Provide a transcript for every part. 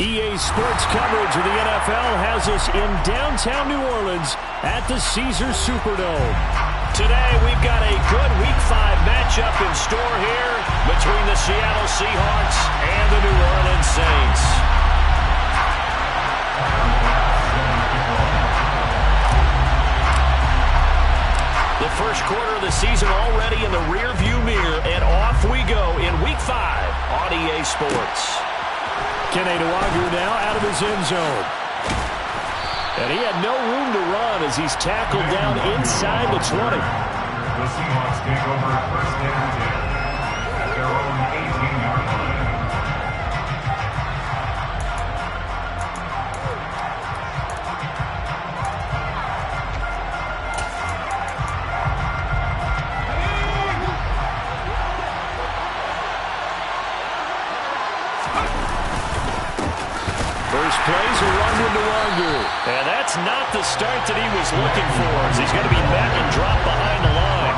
EA Sports coverage of the NFL has us in downtown New Orleans at the Caesars Superdome. Today, we've got a good Week 5 matchup in store here between the Seattle Seahawks and the New Orleans Saints. The first quarter of the season already in the rearview mirror, and off we go in Week 5 on EA Sports. Kene Nwangwu now out of his end zone. And he had no room to run as he's tackled down inside the 20. The Seahawks take over first and 10 at their own 18-yard line. First plays a run with Nwangwu. And that's not the start that he was looking for, as he's going to be met and dropped behind the line.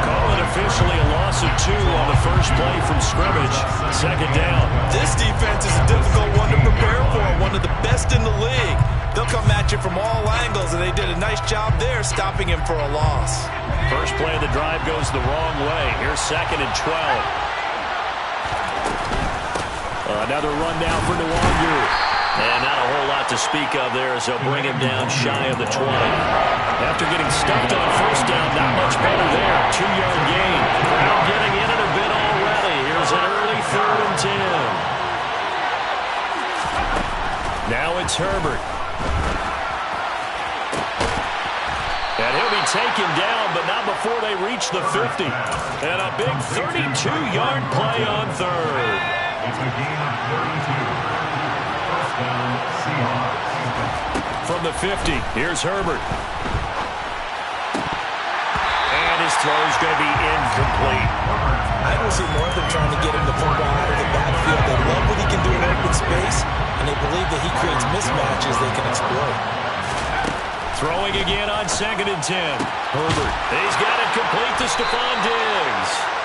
Call it officially a loss of 2 on the first play from scrimmage. Second down. This defense is a difficult one to prepare for, one of the best in the league. They'll come at you from all angles, and they did a nice job there stopping him for a loss. First play of the drive goes the wrong way. Here's second and 12. Another run down for Nwangwu. And not a whole lot to speak of there as they'll bring him down shy of the 20. After getting stuffed on first down, not much better there. 2-yard gain. Crowd getting in it a bit already. Here's an early 3rd and 10. Now it's Herbert. And he'll be taken down, but not before they reach the 50. And a big 32-yard play on 3rd. It's a gain of 32. From the 50, here's Herbert. And his throw's going to be incomplete. I don't see more than trying to get him the football out of the backfield. They love what he can do in open space, and they believe that he creates mismatches they can exploit. Throwing again on 2nd and 10. Herbert, he's got it complete to Stephon Diggs.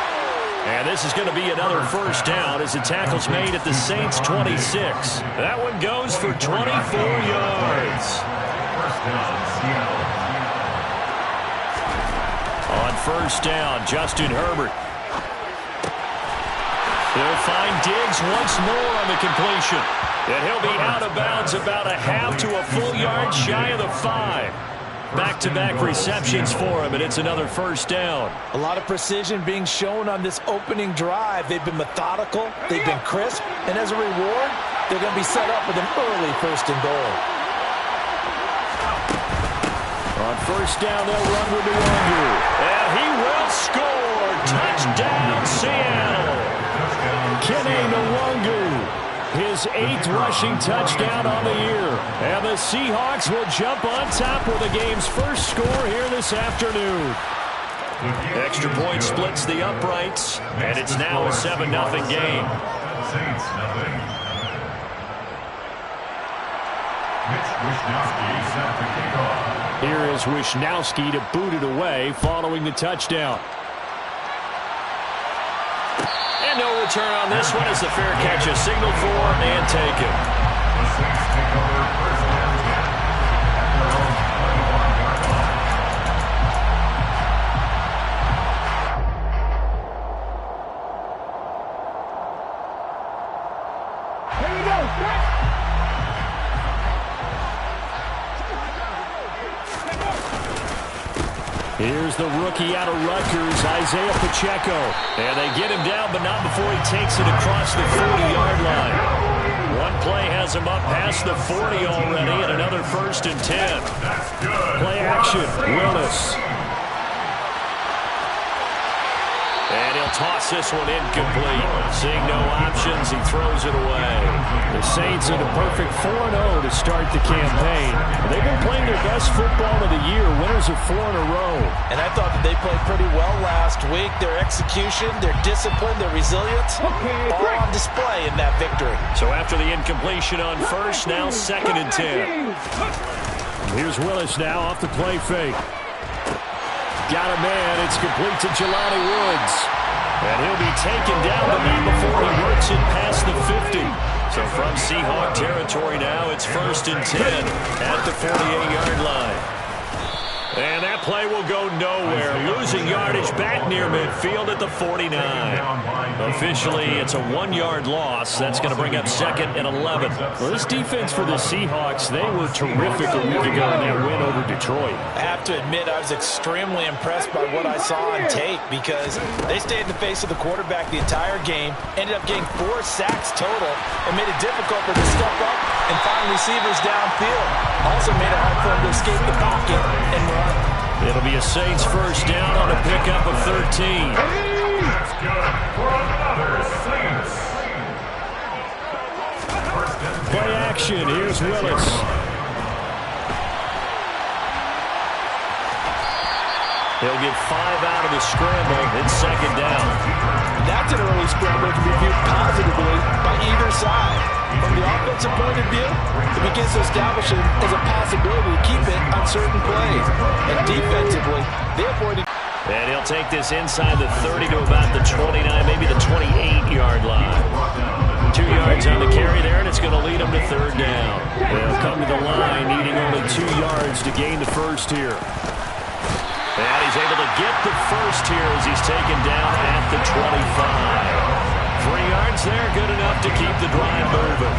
And this is going to be another first down as the tackle's made at the Saints' 26. That one goes for 24 yards. First down, Seattle. On first down, Justin Herbert. He'll find Diggs once more on the completion. And he'll be out of bounds about a half to a full yard shy of the 5. Back-to-back receptions for him, and it's another first down. A lot of precision being shown on this opening drive. They've been methodical, they've been crisp, and as a reward, they're going to be set up with an early 1st and goal. On first down, they'll run with Nwangwu. And he will score. Touchdown, Seattle. Kene Nwangwu. His 8th rushing touchdown on the year. And the Seahawks will jump on top with the game's first score here this afternoon. Extra point splits the uprights, and it's now a 7-0 game. Saints, nothing. Mitch Wishnowsky set to kick off. Here is Wishnowsky to boot it away following the touchdown. And no return on this one as the fair catch is signaled for and taken. The Saints take over first and 10 at their own 21-yard line. Here we go. Here's the rookie out of Rutgers, Isaiah Pacheco. And they get him down, but not before he takes it across the 40-yard line. One play has him up past the 40 already, and another 1st and 10. Play action, Willis. And he'll toss this one incomplete. Seeing no options, he throws it away. The Saints in a perfect 4-0 to start the campaign. They've been playing their best football of the year, winners of 4 in a row. And I thought that they played pretty well last week. Their execution, their discipline, their resilience, all on display in that victory. So after the incompletion on first, now 2nd and 10. Here's Willis now off the play fake. Got a man. It's complete to Jelani Woods. And he'll be taken down, but not before he works it past the 50. So from Seahawk territory now, it's 1st and 10 at the 48-yard line. And that play will go nowhere. Losing yardage back near midfield at the 49. Officially, it's a 1-yard loss. That's going to bring up 2nd and 11. Well, this defense for the Seahawks, they were terrific a week ago in that win over Detroit. I have to admit, I was extremely impressed by what I saw on tape because they stayed in the face of the quarterback the entire game, ended up getting 4 sacks total, and made it difficult for them to step up and find receivers downfield. Also made it hard for them to escape the pocket and run. It'll be a Saints 1st down on a pickup of 13. That's good for another Saints. Play action. Here's Willis. He'll get 5 out of the scramble. It's 2nd down. That's an early scramble that can be viewed positively by either side. From the offensive point of view, it begins to establish it as a possibility to keep it on certain plays. And defensively, they avoided. And he'll take this inside the 30 to about the 29, maybe the 28-yard line. 2 yards on the carry there, and it's going to lead him to 3rd down. They'll come to the line, needing only 2 yards to gain the first here. And he's able to get the first here as he's taken down at the 25. 3 yards there, good enough to keep the drive moving.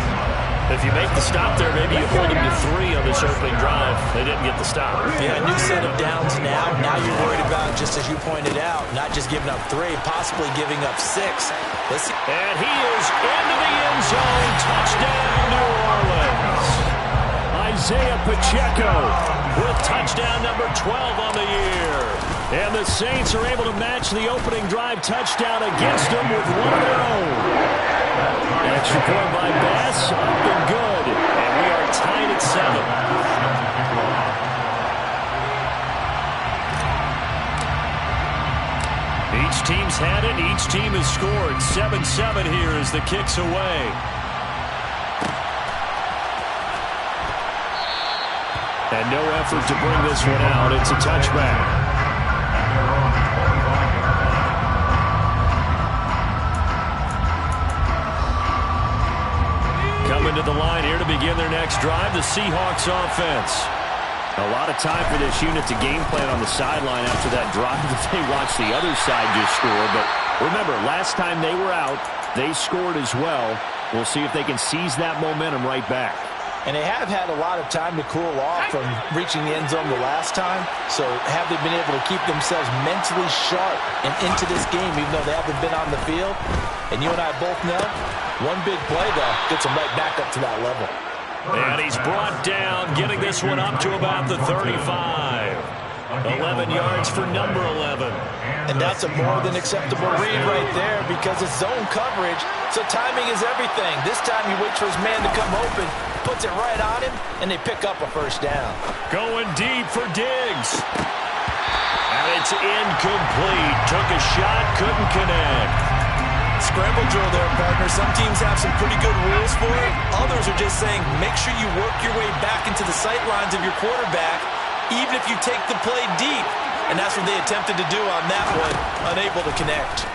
If you make the stop there, maybe you hold them to 3 on this opening drive. They didn't get the stop. Yeah, a new set of downs now. Now you're worried about, just as you pointed out, not just giving up 3, possibly giving up 6. Let's see. And he is into the end zone. Touchdown, New Orleans. Isaiah Pacheco with touchdown number 12 on the year. And the Saints are able to match the opening drive touchdown against them with one of their own. Extra point by Bass, up and good. And we are tied at 7. Each team's had it. Each team has scored. 7-7 here as the kick's away. And no effort to bring this one out. It's a touchback. Coming to the line here to begin their next drive, the Seahawks offense. A lot of time for this unit to game plan on the sideline after that drive that they watched the other side just score. But remember, last time they were out, they scored as well. We'll see if they can seize that momentum right back. And they have had a lot of time to cool off from reaching the end zone the last time. So have they been able to keep themselves mentally sharp and into this game, even though they haven't been on the field? And you and I both know, one big play, though, gets them right back up to that level. And he's brought down, getting this one up to about the 35. 11 yards for number 11. And that's a more than acceptable read right there because it's zone coverage, so timing is everything. This time he waits for his man to come open, puts it right on him, and they pick up a first down. Going deep for Diggs. And it's incomplete. Took a shot, couldn't connect. Scramble drill there, partner. Some teams have some pretty good rules for it. Others are just saying make sure you work your way back into the sight lines of your quarterback, even if you take the play deep. And that's what they attempted to do on that one, unable to connect.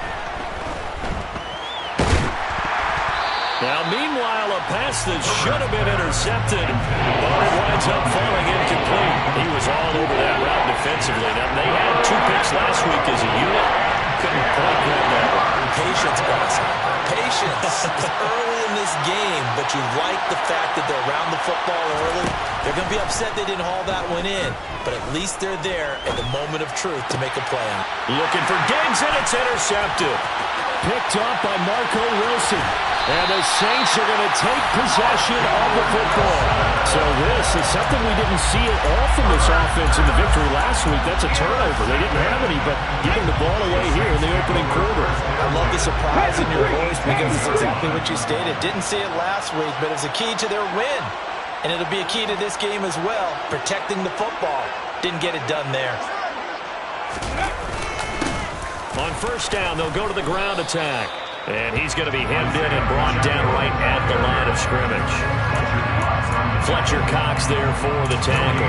Now, meanwhile, a pass that should have been intercepted, but it winds up falling incomplete. He was all over that route defensively. Now, they had 2 picks last week as a unit. Couldn't quite grab that one. Patience, guys. Patience. It's early in this game, but you like the fact that they're around the football early. They're going to be upset they didn't haul that one in, but at least they're there at the moment of truth to make a play on it. Looking for Diggs, and it's intercepted. Picked off by Marco Wilson. And the Saints are going to take possession of the football. So this is something we didn't see at all from this offense in the victory last week. That's a turnover. They didn't have any, but giving the ball away here in the opening quarter. I love the surprise in your voice because it's exactly what you stated. Didn't see it last week, but it's a key to their win. And it'll be a key to this game as well, protecting the football. Didn't get it done there. On first down, they'll go to the ground attack. And he's going to be hemmed in and brought down right at the line of scrimmage. Fletcher Cox there for the tackle.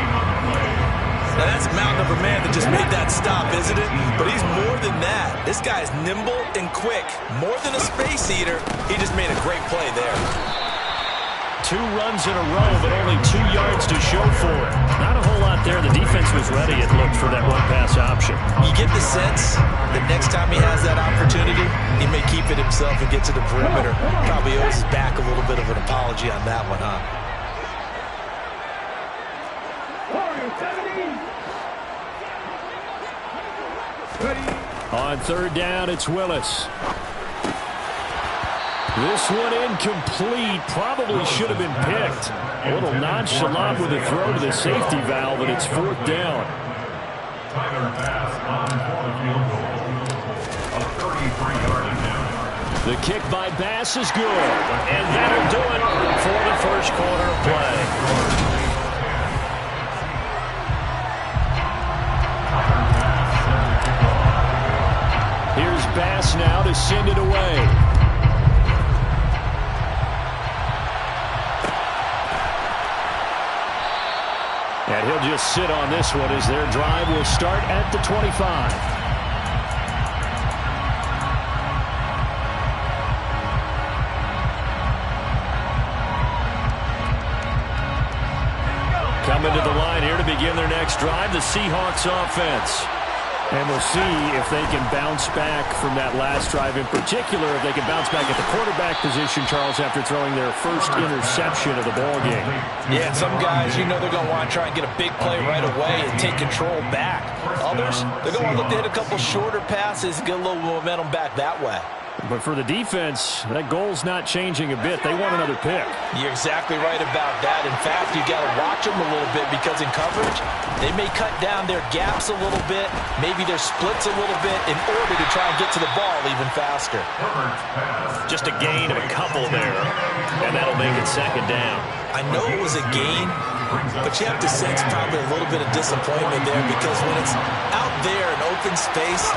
Now that's a mountain of a man that just made that stop, isn't it? But he's more than that. This guy's nimble and quick. More than a space eater, he just made a great play there. 2 runs in a row, but only 2 yards to show for it. Not a whole lot there. The defense was ready, it looked, for that run-pass option. You get the sense that next time he has that opportunity, he may keep it himself and get to the perimeter. Probably owes his back a little bit of an apology on that one, huh? On 3rd down, it's Willis. This one incomplete. Probably should have been picked. A little nonchalant with a throw to the safety valve, and it's 4th down. The kick by Bass is good, and that'll do it for the first quarter of play. Here's Bass now to send it away. And he'll just sit on this one as their drive will start at the 25. Coming to the line here to begin their next drive, the Seahawks offense. And we'll see if they can bounce back from that last drive, in particular if they can bounce back at the quarterback position, Charles, after throwing their first interception of the ballgame. Yeah, some guys, you know they're going to want to try and get a big play right away and take control back. Others, they're going to look to hit a couple shorter passes, get a little momentum back that way. But for the defense, that goal's not changing a bit. They want another pick. You're exactly right about that. In fact, you got to watch them a little bit because in coverage, they may cut down their gaps a little bit, maybe their splits a little bit in order to try and get to the ball even faster. Just a gain of a couple there, and that'll make it 2nd down. I know it was a gain, but you have to sense probably a little bit of disappointment there because when it's out there in open space,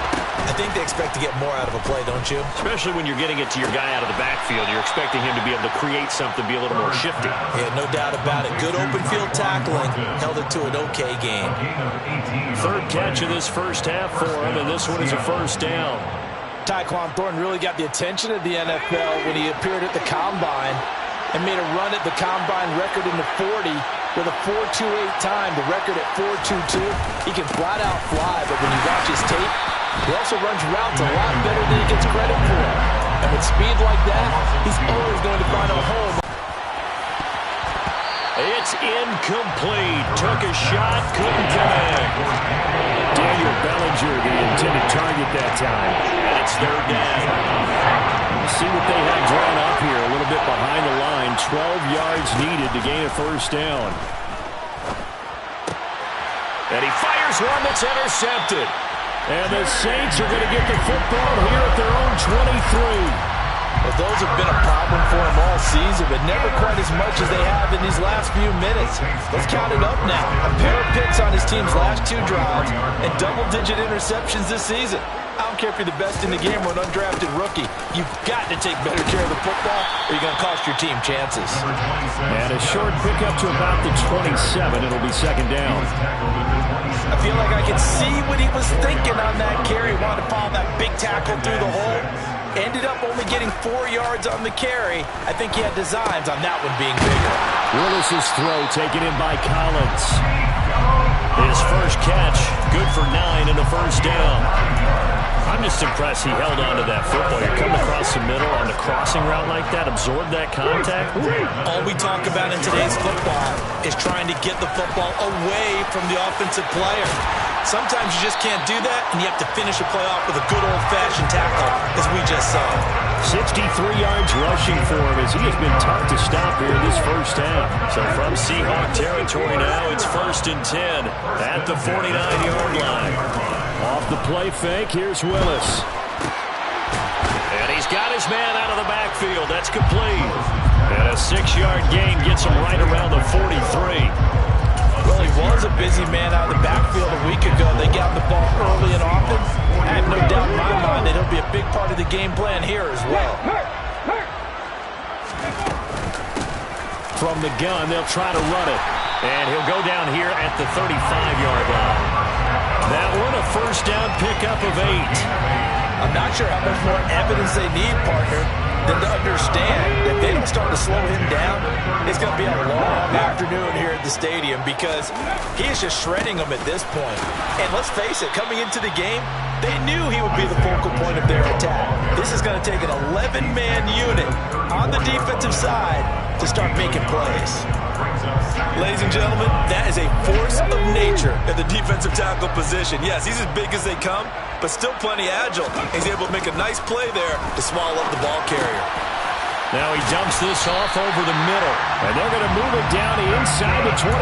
I think they expect to get more out of a play, don't you? Especially when you're getting it to your guy out of the backfield. You're expecting him to be able to create something, be a little more shifty. Yeah, no doubt about it. Good open field tackling. Held it to an okay game. 3rd catch of this first half for him, and this one is a 1st down. Tyquan Thornton really got the attention of the NFL when he appeared at the Combine and made a run at the Combine record in the 40 with a 4.28 time, the record at 4.22. He can flat out fly, but when you watch his tape, he also runs routes a lot better than he gets credit for. And with speed like that, he's always going to find a home. It's incomplete. Took a shot, couldn't connect. Daniel Bellinger, the intended target that time. And it's 3rd down. We'll see what they have drawn up here. A little bit behind the line. 12 yards needed to gain a 1st down. And he fires one that's intercepted. And the Saints are going to get the football here at their own 23. Well, those have been a problem for him all season, but never quite as much as they have in these last few minutes. Let's count it up now. A pair of picks on his team's last 2 drives and double-digit interceptions this season. I don't care if you're the best in the game or an undrafted rookie. You've got to take better care of the football or you're going to cost your team chances. And a short pickup to about the 27. It'll be 2nd down. I feel like I can see what he was thinking on that carry. He wanted to follow that big tackle through the hole. Ended up only getting 4 yards on the carry. I think he had designs on that one being bigger. Willis's throw taken in by Collins. His first catch, good for 9 in the 1st down. I'm just impressed he held on to that football. You're coming across the middle on the crossing route like that, absorb that contact. All we talk about in today's football is trying to get the football away from the offensive player. Sometimes you just can't do that, and you have to finish a play off with a good old-fashioned tackle, as we just saw. 63 yards rushing for him as he has been tough to stop here in this 1st half. So from Seahawk territory now, it's 1st and 10 at the 49-yard line. Off the play fake, here's Willis. And he's got his man out of the backfield. That's complete. And a 6-yard gain gets him right around the 43. Well, he was a busy man out of the backfield a week ago. They got the ball early and often. I have no doubt in my mind that he'll be a big part of the game plan here as well. From the gun, they'll try to run it. And he'll go down here at the 35-yard line. That one, a 1st down pickup of 8. I'm not sure how much more evidence they need, partner, than to understand that they don't to start to slow him down, it's going to be a long afternoon here at the stadium because he is just shredding them at this point. And let's face it, coming into the game, they knew he would be the focal point of their attack. This is going to take an 11-man unit on the defensive side to start making plays. Ladies and gentlemen, that is a force of nature at the defensive tackle position. Yes, he's as big as they come, but still plenty agile. He's able to make a nice play there to swallow up the ball carrier. Now he dumps this off over the middle, and they're going to move it down inside the 25.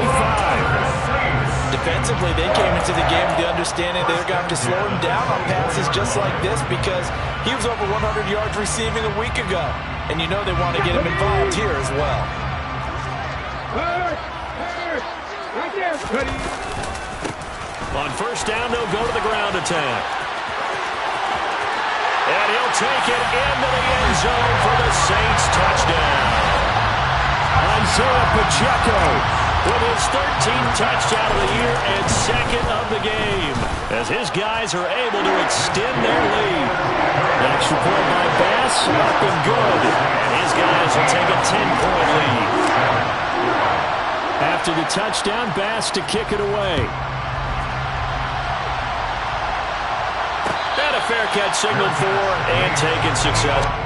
Defensively, they came into the game with the understanding they're going to have to slow him down on passes just like this because he was over 100 yards receiving a week ago. And you know they want to get him involved here as well. On first down, they'll go to the ground attack. And he'll take it into the end zone for the Saints touchdown. Isaiah Pacheco with his 13th touchdown of the year and second of the game as his guys are able to extend their lead. Extra point by Bass, up and good. And his guys will take a 10-point lead. After the touchdown, Bass to kick it away. And a fair catch signaled for and taken successfully.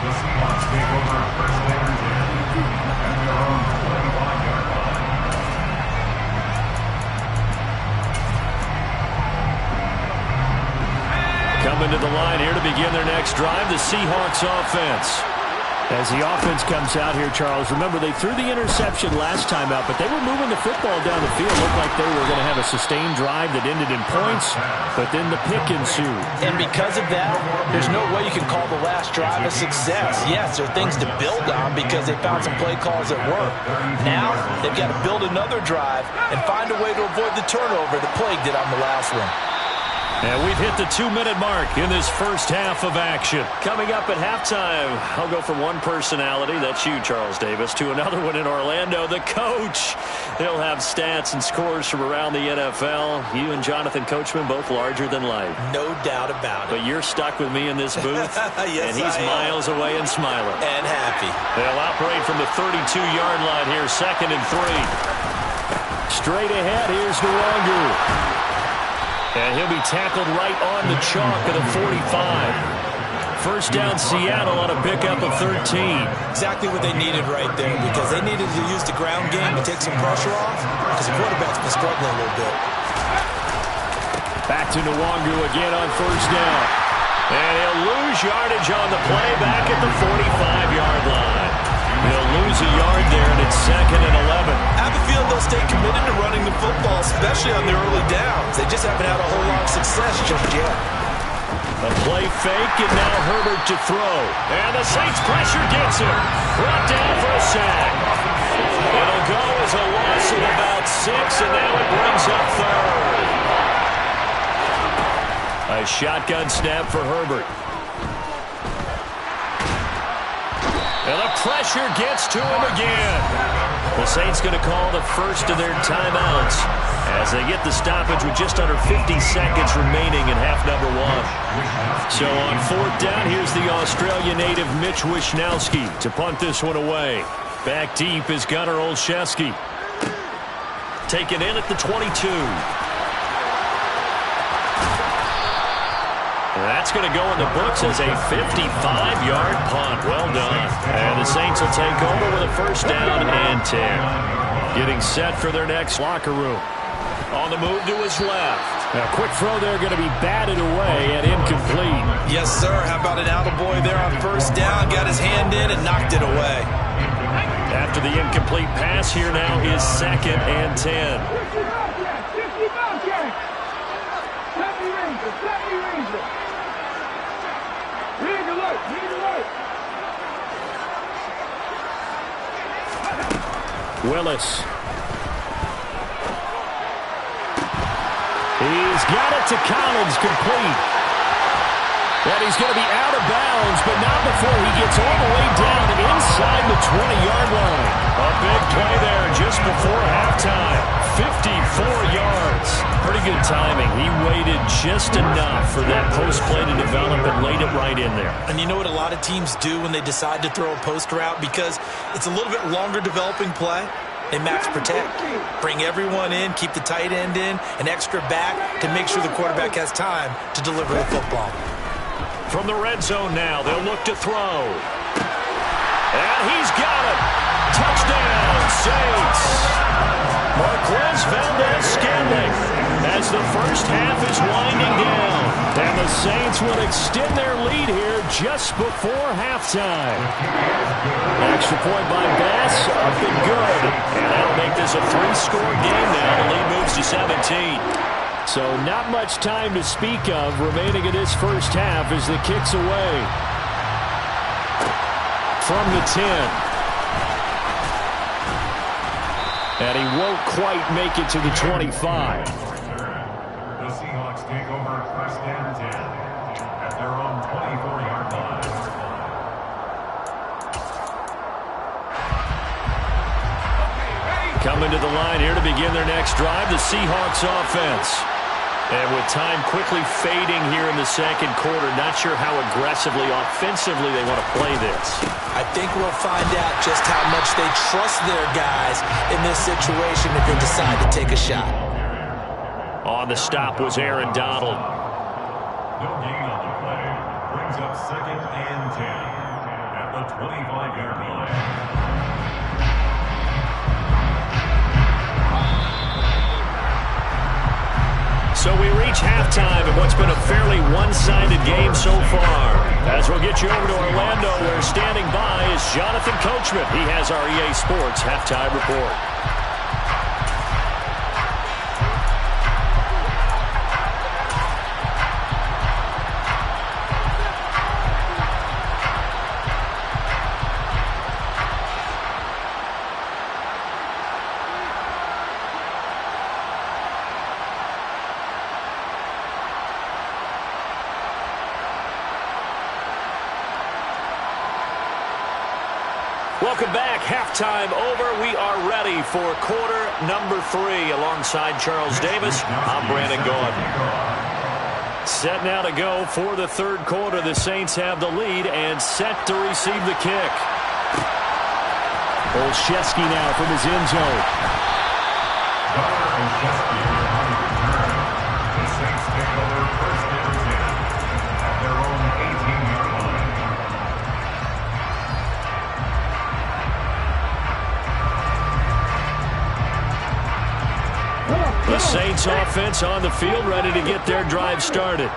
The Seahawks take over first down and 10 at their own 25-yard line. Coming to the line here to begin their next drive, the Seahawks offense. As the offense comes out here, Charles, remember they threw the interception last time out, but they were moving the football down the field. Looked like they were going to have a sustained drive that ended in points, but then the pick ensued. And because of that, there's no way you can call the last drive a success. Yes, there are things to build on because they found some play calls that work. Now, they've got to build another drive and find a way to avoid the turnover that plagued it on the last one. And we've hit the 2-minute mark in this first half of action. Coming up at halftime, I'll go from one personality, that's you, Charles Davis, to another one in Orlando, the coach. He'll have stats and scores from around the NFL. You and Jonathan Coachman, both larger than life. No doubt about it. But you're stuck with me in this booth, yes, and he's miles away and smiling. And happy. They'll operate from the 32-yard line here, 2nd and 3. Straight ahead, here's Nwangu. And he'll be tackled right on the chalk of the 45. First down, Seattle on a pickup of 13. Exactly what they needed right there because they needed to use the ground game to take some pressure off because the quarterback's been struggling a little bit. Back to Nwangu again on first down. And he'll lose yardage on the play back at the 45-yard line. He'll lose a yard there, and it's 2nd and 11. I have a feeling they'll stay committed to running the football, especially on the early downs. They just haven't had a whole lot of success just yet. A play fake, and now Herbert to throw. And the Saints pressure gets him. Brought down for a sack. It'll go as a loss of about 6, and now it brings up 3rd. A shotgun snap for Herbert. And the pressure gets to him again. The Saints going to call the first of their timeouts as they get the stoppage with just under 50 seconds remaining in half number 1. So on 4th down, here's the Australia native Mitch Wishnowsky to punt this one away. Back deep is Gunnar Olszewski. Taken in at the 22. That's going to go in the books as a 55-yard punt. Well done. And the Saints will take over with a first down and 10. Getting set for their next locker room. On the move to his left. A quick throw there going to be batted away and incomplete. Yes, sir. How about an attaboy there on first down? Got his hand in and knocked it away. After the incomplete pass, here now is 2nd and 10. Willis. He's got it to Collins, complete. And he's going to be out of bounds, but not before he gets all the way down inside the 20-yard line. A big play there just before halftime. 54 yards. Pretty good timing. He waited just enough for that post play to develop and laid it right in there. And you know what a lot of teams do when they decide to throw a post route? Because it's a little bit longer developing play. They max protect. Bring everyone in, keep the tight end in, an extra back to make sure the quarterback has time to deliver the football. From the red zone now, they'll look to throw. And he's got it. Touchdown, Saints. Marquez Valdez-Scantling as the first half is winding down. And the Saints will extend their lead here just before halftime. Extra point by Bass, up and good. And that'll make this a 3-score game now. The lead moves to 17. So not much time to speak of remaining in this first half as the kick's away. From the 10. And he won't quite make it to the 25. The Seahawks take over 1st and 10 at their own 24-yard line. Coming to the line here to begin their next drive, the Seahawks offense. And with time quickly fading here in the second quarter, not sure how aggressively, offensively they want to play this. I think we'll find out just how much they trust their guys in this situation if they decide to take a shot. On the stop was Aaron Donald. No gain on the play. Brings up 2nd and 10 at the 25-yard line. So we reach halftime in what's been a fairly one-sided game so far. As we'll get you over to Orlando, where standing by is Jonathan Coachman. He has our EA Sports halftime report. Welcome back. Halftime over. We are ready for quarter number 3. Alongside Charles Davis, I'm Brandon Gaudin. Set now to go for the third quarter. The Saints have the lead and set to receive the kick. Olszewski now from his end zone. The Saints take over 1st and 10 at their own 18-yard line. The Saints offense on the field, ready to get their drive started.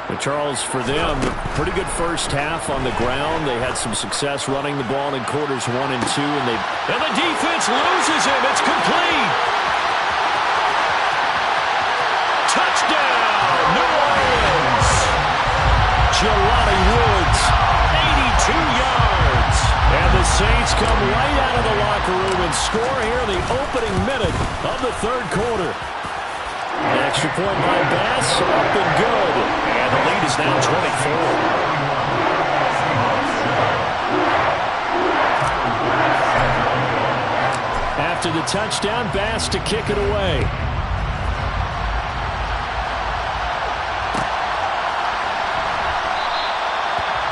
But Charles, for them, pretty good first half on the ground. They had some success running the ball in quarters 1 and 2, and the defense loses him. It's complete. Touchdown, New Orleans. Jelani Woods, 82 yards. And the Saints come right out of the locker room and score here in the opening minute of the third quarter. An extra point by Bass, up and good. And the lead is now 24. After the touchdown, Bass to kick it away.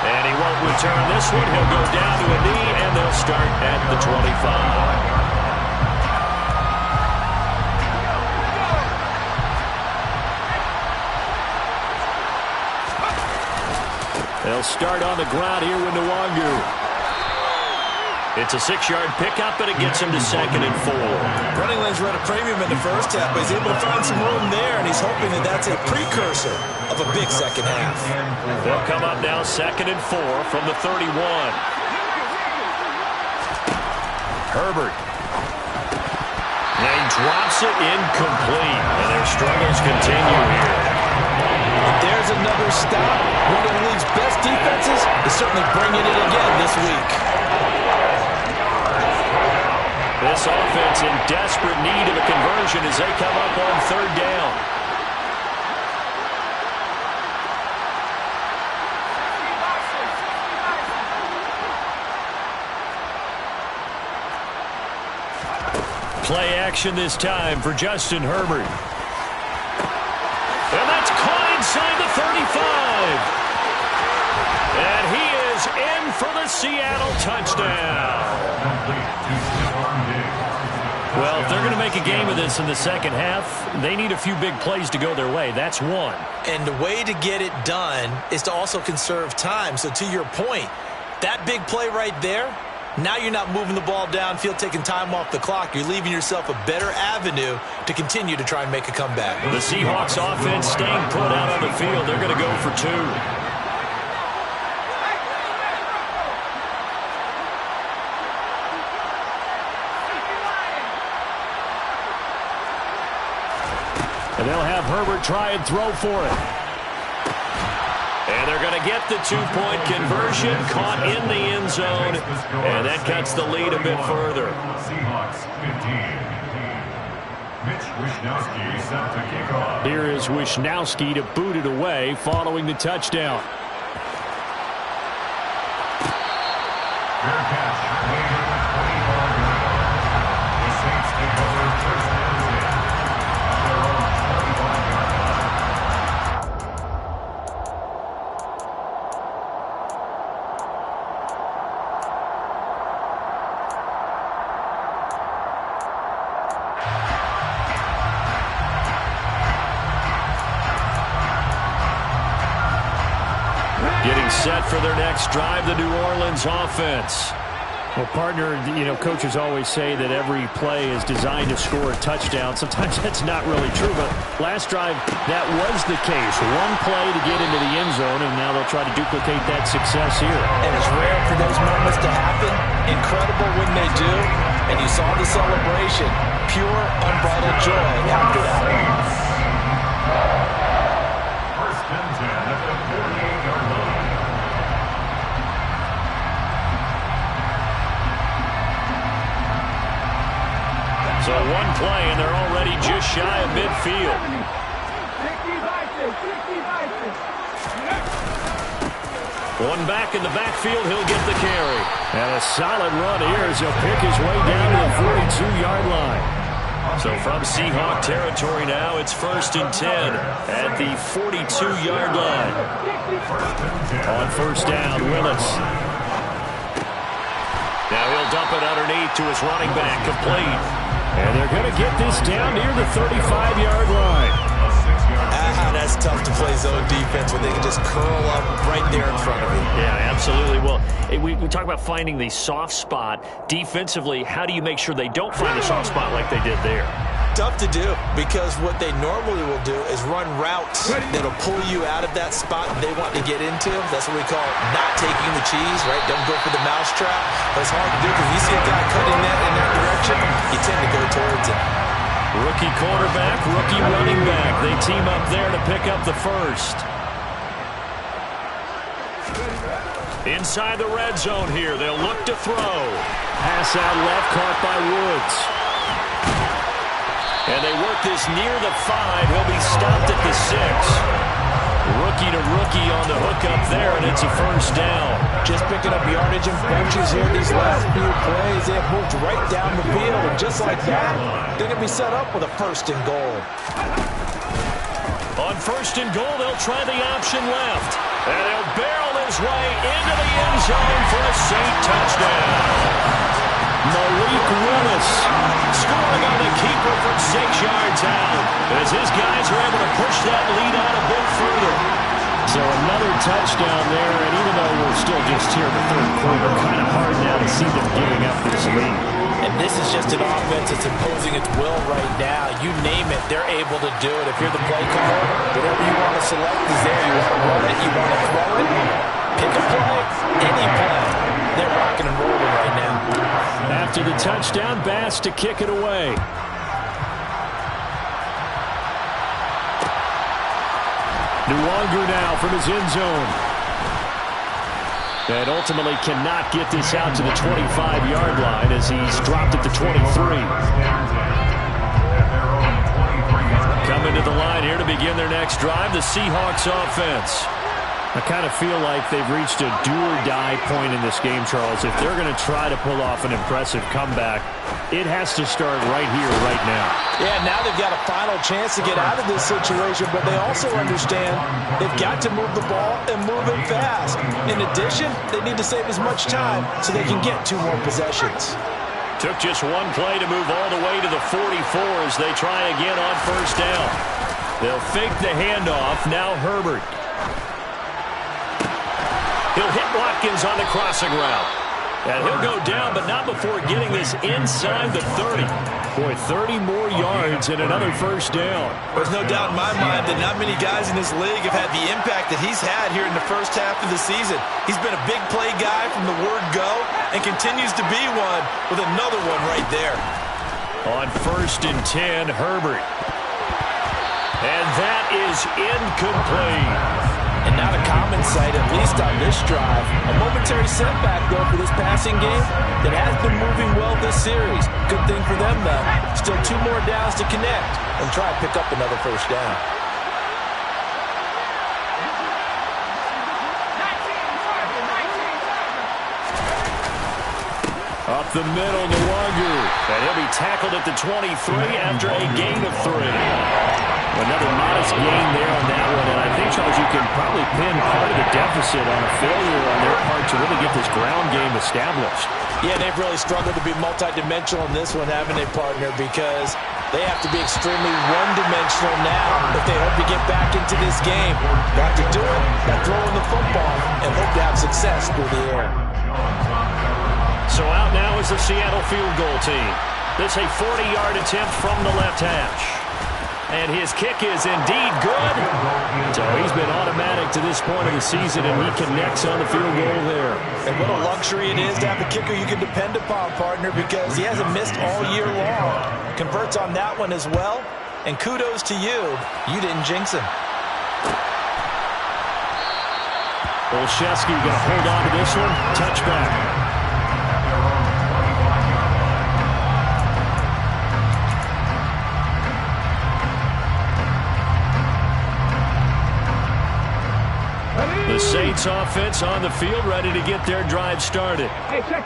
And he won't return this one. He'll go down to a knee, and they'll start at the 25. They'll start on the ground here with Nwangu. It's a 6-yard pickup, and it gets him to 2nd and 4. Running lanes were at a premium in the first half, but he's able to find some room there, and he's hoping that that's a precursor of a big second half. They'll come up now 2nd and 4 from the 31. Herbert. And he drops it incomplete, and their struggles continue here. There's another stop. One of the league's best defenses is certainly bringing it again this week. This offense in desperate need of a conversion as they come up on 3rd down. Play action this time for Justin Herbert. And that's caught inside the 35. And he is in for the Seattle touchdown. Well, if they're going to make a game of this in the second half, they need a few big plays to go their way. That's one. And the way to get it done is to also conserve time. So to your point, that big play right there, now you're not moving the ball downfield, taking time off the clock. You're leaving yourself a better avenue to continue to try and make a comeback. The Seahawks offense staying put out on the field. They're going to go for 2. And they'll have Herbert try and throw for it. And they're going to get the 2-point conversion, caught in the end zone, and that cuts the lead a bit further. Seahawks 15. Mitch Wishnowsky set to kick off. Here is Wishnowsky to boot it away following the touchdown. Fair catch. Made at the 25-yard line. The Saints take over 1st and 10. Their own 25-yard line. Getting set for their next drive, the New Orleans offense. Well, partner, coaches always say that every play is designed to score a touchdown. Sometimes that's not really true, but last drive, that was the case. One play to get into the end zone, and now they'll try to duplicate that success here. And it's rare for those moments to happen. Incredible when they do. And you saw the celebration. Pure, unbridled joy after that. 1st and 10 at the 48-yard line. So one play, and they're already just shy of midfield. One back in the backfield, he'll get the carry. And a solid run here as he'll pick his way down to the 42-yard line. So from Seahawk territory now, it's 1st and 10 at the 42-yard line. On 1st down, Willis. Now he'll dump it underneath to his running back, complete. And they're going to get this down near the 35-yard line. That's tough to play zone defense when they can just curl up right there in front of you. Yeah, absolutely. Well, we talk about finding the soft spot. Defensively, how do you make sure they don't find a soft spot like they did there? Tough to do, because what they normally will do is run routes that'll pull you out of that spot they want to get into. That's what we call not taking the cheese, right? Don't go for the mousetrap. But it's hard to do because you see a guy cutting that in that direction, you tend to go towards it. Rookie quarterback, rookie running back. They team up there to pick up the 1st. Inside the red zone here, they'll look to throw. Pass out left, caught by Woods. And they work this near the 5. He'll be stopped at the 6. Rookie to rookie on the hook up there, and it's a 1st down. Just picking up yardage and bunches here these last few plays. They have moved right down the field, and just like that, they're going to be set up with a 1st and goal. On 1st and goal, they'll try the option left. And he'll barrel his way into the end zone for a Saint touchdown. Malik Willis scoring on the keeper from 6 yards out as his guys are able to push that lead out a bit further. So another touchdown there, and even though we're still just here in the 3rd quarter, kind of hard now to see them giving up this lead. And this is just an offense that's imposing its will right now. You name it, they're able to do it. If you're the play caller, whatever you want to select is there. You want to run it, you want to throw it, pick a play, any play. They're rocking and rolling right now. After the touchdown, Bass to kick it away. Nwangwu now from his end zone. And ultimately cannot get this out to the 25-yard line as he's dropped at the 23. Coming to the line here to begin their next drive, the Seahawks offense. I kind of feel like they've reached a do-or-die point in this game, Charles. If they're going to try to pull off an impressive comeback, it has to start right here, right now. Yeah, now they've got a final chance to get out of this situation, but they also understand they've got to move the ball and move it fast. In addition, they need to save as much time so they can get 2 more possessions. Took just one play to move all the way to the 44 as they try again on first down. They'll fake the handoff. Now Herbert. He'll hit Watkins on the crossing route. And he'll go down, but not before getting this inside the 30. Boy, 30 more yards and another first down. There's no doubt in my mind that not many guys in this league have had the impact that he's had here in the first half of the season. He's been a big play guy from the word go and continues to be one with another one right there. On first and 10, Herbert. And that is incomplete. And not a common sight, at least on this drive. A momentary setback, though, for this passing game that has been moving well this series. Good thing for them, though. Still 2 more downs to connect and try to pick up another first down. Up the middle, Nwangwu. And he'll be tackled at the 23 after a gain of 3. Another modest gain there on that one, and I think, Charles, you can probably pin part of the deficit on a failure on their part to really get this ground game established. Yeah, they've really struggled to be multidimensional in this one, haven't they, partner, because they have to be extremely one-dimensional now if they hope to get back into this game. Got to do it by throwing the football and hope to have success through the air. So out now is the Seattle field goal team. This a 40-yard attempt from the left hash. And his kick is indeed good. So he's been automatic to this point of the season, and he connects on the field goal there. And what a luxury it is to have a kicker you can depend upon, partner, because he hasn't missed all year long. Converts on that one as well. And kudos to you. You didn't jinx him. Olszewski going to hold on to this one. Touchback. The Saints offense on the field, ready to get their drive started.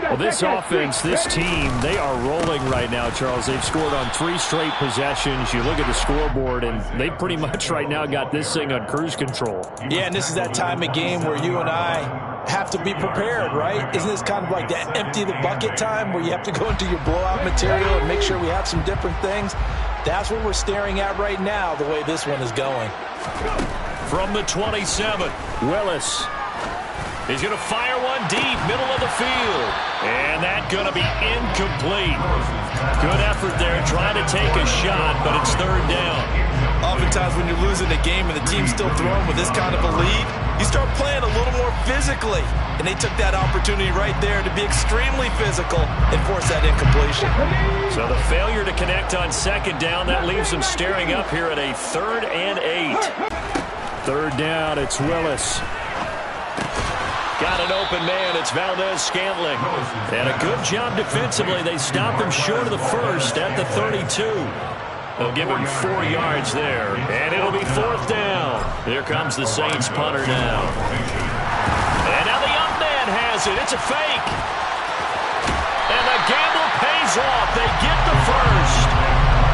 Well, this offense, this team, they are rolling right now, Charles. They've scored on 3 straight possessions. You look at the scoreboard, and they pretty much right now got this thing on cruise control. Yeah, and this is that time of game where you and I have to be prepared, right? Isn't this kind of like that empty the bucket time where you have to go into your blowout material and make sure we have some different things? That's what we're staring at right now, the way this one is going. From the 27, Willis. He's going to fire one deep, middle of the field. And that's going to be incomplete. Good effort there, trying to take a shot, but it's 3rd down. Oftentimes when you're losing a game and the team's still throwing with this kind of a lead, you start playing a little more physically. And they took that opportunity right there to be extremely physical and force that incompletion. So the failure to connect on 2nd down, that leaves them staring up here at a 3rd and 8. 3rd down, it's Willis. Got an open man, it's Valdez-Scantling. And a good job defensively. They stopped him short of the first at the 32. They'll give him 4 yards there. And it'll be 4th down. Here comes the Saints punter now. And now the young man has it. It's a fake. And the gamble pays off. They get the first.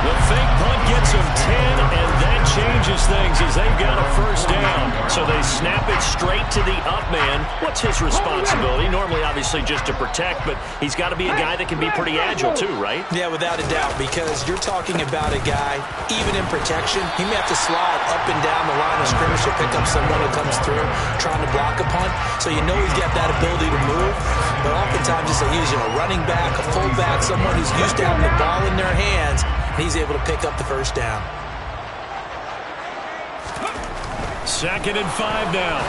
The fake punt gets them 10, and that changes things as they've got a first down. So they snap it straight to the up man. What's his responsibility? Normally, obviously, just to protect, but he's got to be a guy that can be pretty agile too, right? Yeah, without a doubt, because you're talking about a guy, even in protection, he may have to slide up and down the line of scrimmage to pick up someone who comes through trying to block a punt. So you know he's got that ability to move. But oftentimes it's using a running back, a fullback, someone who's used to having the ball in their hands, and he's able to pick up the first down. 2nd and 5 now.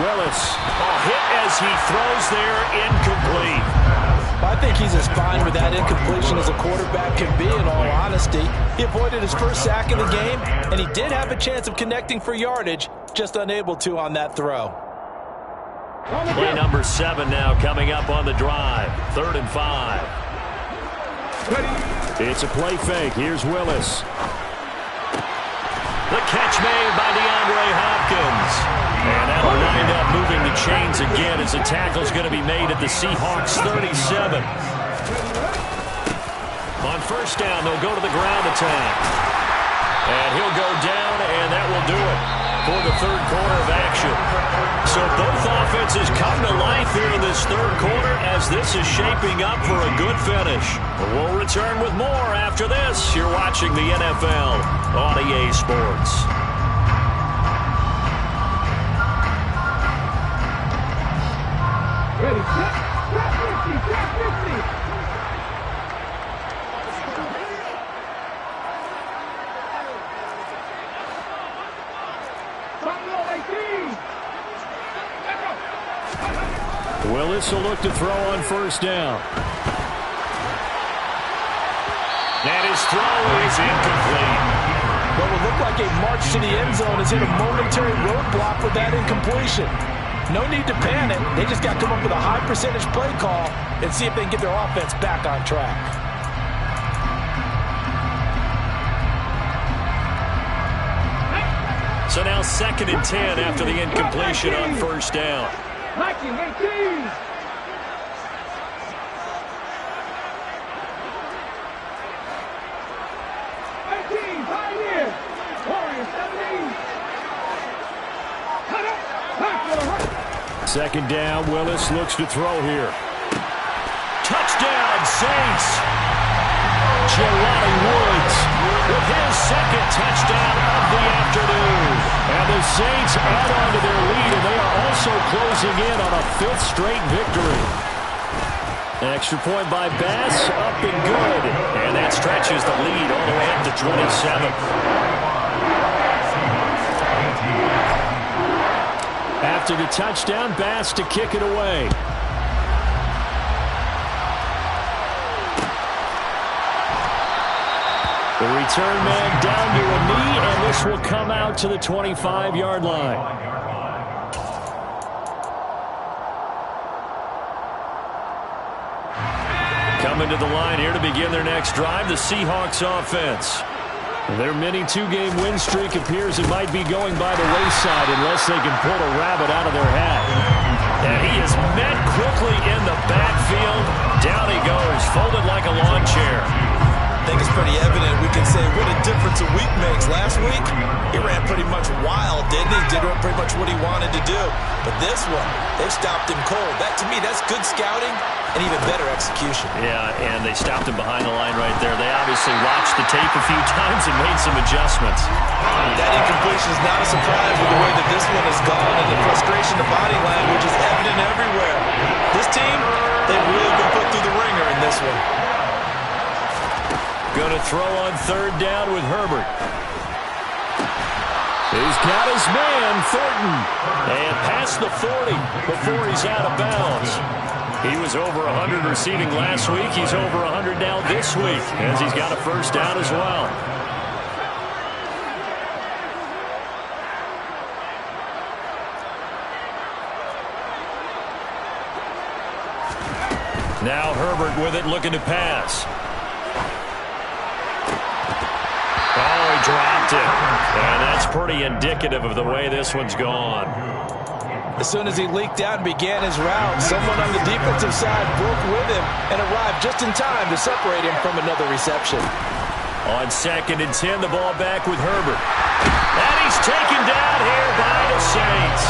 Willis, a hit as he throws there, incomplete. I think he's as fine with that incompletion as a quarterback can be, in all honesty. He avoided his first sack of the game, and he did have a chance of connecting for yardage, just unable to on that throw. Play number 7 now coming up on the drive. 3rd and 5. It's a play fake. Here's Willis. The catch made by DeAndre Hopkins. And that'll wind up moving the chains again as the tackle's going to be made at the Seahawks 37. On first down, they'll go to the ground attack. And he'll go down, and that will do it for the 3rd quarter of action. So both offenses come to life here in this 3rd quarter as this is shaping up for a good finish. We'll return with more after this. You're watching the NFL on EA Sports. Ready, set, 50. Willis will look to throw on first down. And his throw is incomplete. What would look like a march to the end zone is hit a momentary roadblock with that incompletion. No need to panic. They just got to come up with a high percentage play call and see if they can get their offense back on track. So now 2nd and 10 after the incompletion on first down. 18. Second down, Willis looks to throw here. Touchdown, Saints! Jelani Woods with his 2nd touchdown of the afternoon. And the Saints add on to their lead, and they are also closing in on a 5th straight victory. An extra point by Bass, up and good. And that stretches the lead all the way up to 27. After the touchdown, Bass to kick it away. The return man down to a knee, and this will come out to the 25-yard line. Coming to the line here to begin their next drive, the Seahawks offense. Their mini 2-game win streak appears it might be going by the wayside unless they can pull a rabbit out of their hat. And he is met quickly in the backfield. Down he goes, folded like a lawn chair. I think it's pretty evident. We can say what a difference a week makes. Last week, he ran pretty much wild, didn't he? Did pretty much what he wanted to do. But this one, they've stopped him cold. That, to me, that's good scouting and even better execution. Yeah, and they stopped him behind the line right there. They obviously watched the tape a few times and made some adjustments. That incompletion is not a surprise with the way that this one has gone, and the frustration, the body language is evident everywhere. This team, they've really been put through the ringer in this one. Going to throw on 3rd down with Herbert. He's got his man, Thornton. And past the 40 before he's out of bounds. He was over 100 receiving last week. He's over 100 now this week as he's got a first down as well. Now Herbert with it, looking to pass. Oh, he dropped it. And that's pretty indicative of the way this one's gone. As soon as he leaked out and began his route, someone on the defensive side broke with him and arrived just in time to separate him from another reception. On 2nd and 10, the ball back with Herbert. And he's taken down here by the Saints.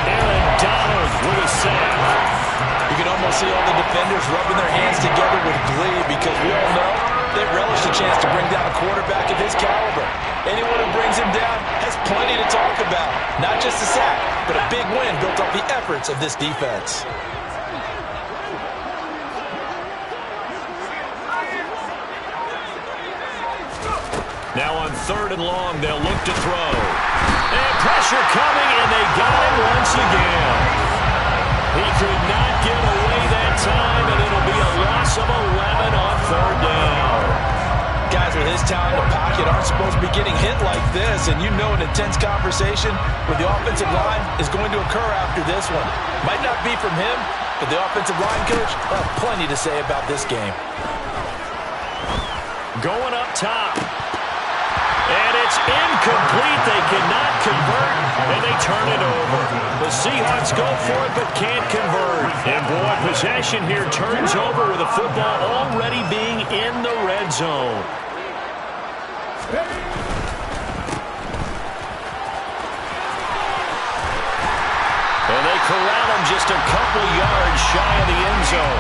Aaron Donald with a sack. You can almost see all the defenders rubbing their hands together with glee because we all know they relish the chance to bring down a quarterback of his caliber. Anyone who brings him down has plenty to talk about. Not just a sack, but a big win built off the efforts of this defense. Now on 3rd and long, they'll look to throw. And pressure coming, and they got him once again. He could not get away that time, and it'll be a loss of 11 on 3rd down. Guys with his talent in the pocket aren't supposed to be getting hit like this, and you know an intense conversation with the offensive line is going to occur after this one. Might not be from him, but the offensive line coach will have plenty to say about this game. Going up top. And it's incomplete. They cannot convert, and they turn it over. The Seahawks go for it, but can't convert. And boy, possession here turns over with the football already being in the red zone. And they corral him just a couple yards shy of the end zone.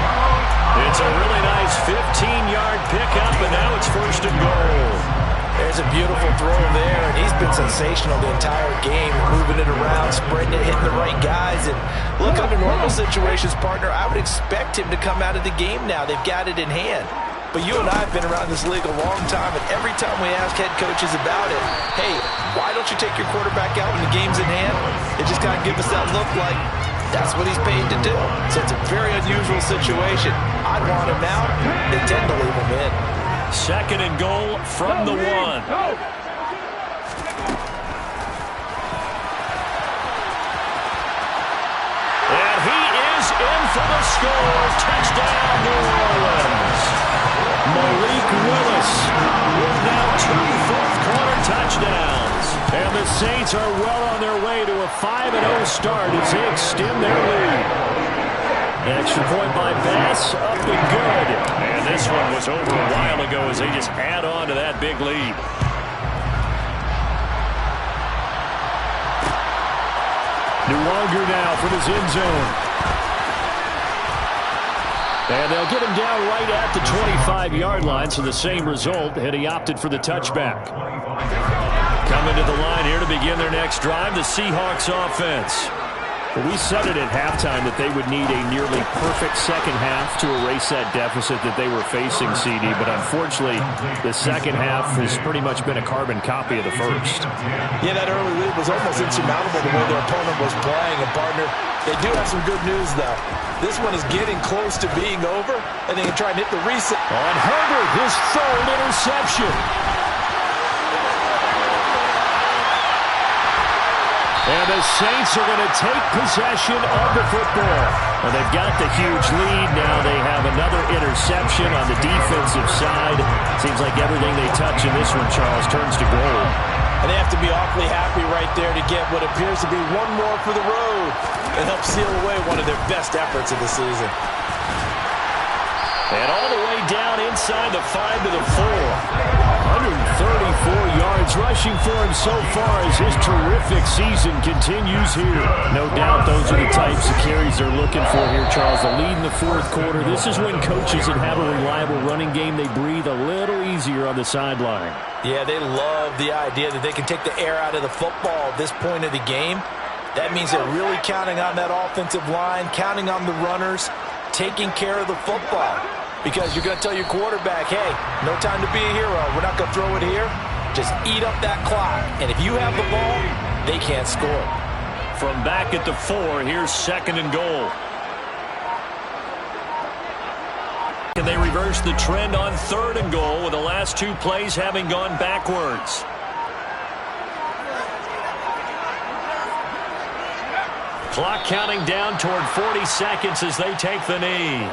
It's a really nice 15-yard pickup, and now it's 1st and goal. There's a beautiful throw there, and he's been sensational the entire game, moving it around, spreading it, hitting the right guys. And look, under normal situations, partner, I would expect him to come out of the game now. They've got it in hand. But you and I have been around this league a long time, and every time we ask head coaches about it, hey, why don't you take your quarterback out when the game's in hand? They just kind of give us that look like that's what he's paid to do. So it's a very unusual situation. I'd want him out. They tend to leave him in. 2nd and goal from the 1. And he is in for the score. Touchdown, New Orleans. Malik Willis with now 2 fourth-quarter touchdowns. And the Saints are well on their way to a 5-0 start as they extend their lead. Extra point by Bass, up and good. And this one was over a while ago as they just add on to that big lead. Nwogu now from his end zone. And they'll get him down right at the 25-yard line, so the same result, and he opted for the touchback. Coming to the line here to begin their next drive, the Seahawks offense. Well, we said it at halftime that they would need a nearly perfect second half to erase that deficit that they were facing, CD. But unfortunately, the second half has pretty much been a carbon copy of the first. Yeah, that early lead was almost insurmountable the way their opponent was playing. And, partner, they do have some good news, though. This one is getting close to being over, and they can try and hit the reset. On Herbert, his 3rd interception. And the Saints are going to take possession of the football. Well, they've got the huge lead. Now they have another interception on the defensive side. Seems like everything they touch in this one, Charles, turns to gold. And they have to be awfully happy right there to get what appears to be one more for the road and help seal away one of their best efforts of the season. And all the way down inside the 5 to the 4. 134 yards rushing for him so far as his terrific season continues here. No doubt those are the types of carries they're looking for here, Charles. The lead in the 4th quarter. This is when coaches that have a reliable running game, they breathe a little easier on the sideline. Yeah, they love the idea that they can take the air out of the football at this point of the game. That means they're really counting on that offensive line, counting on the runners, taking care of the football. Because you're going to tell your quarterback, hey, no time to be a hero. We're not going to throw it here. Just eat up that clock. And if you have the ball, they can't score. From back at the 4, here's 2nd and goal. And they reverse the trend on 3rd and goal with the last 2 plays having gone backwards. Clock counting down toward 40 seconds as they take the knee.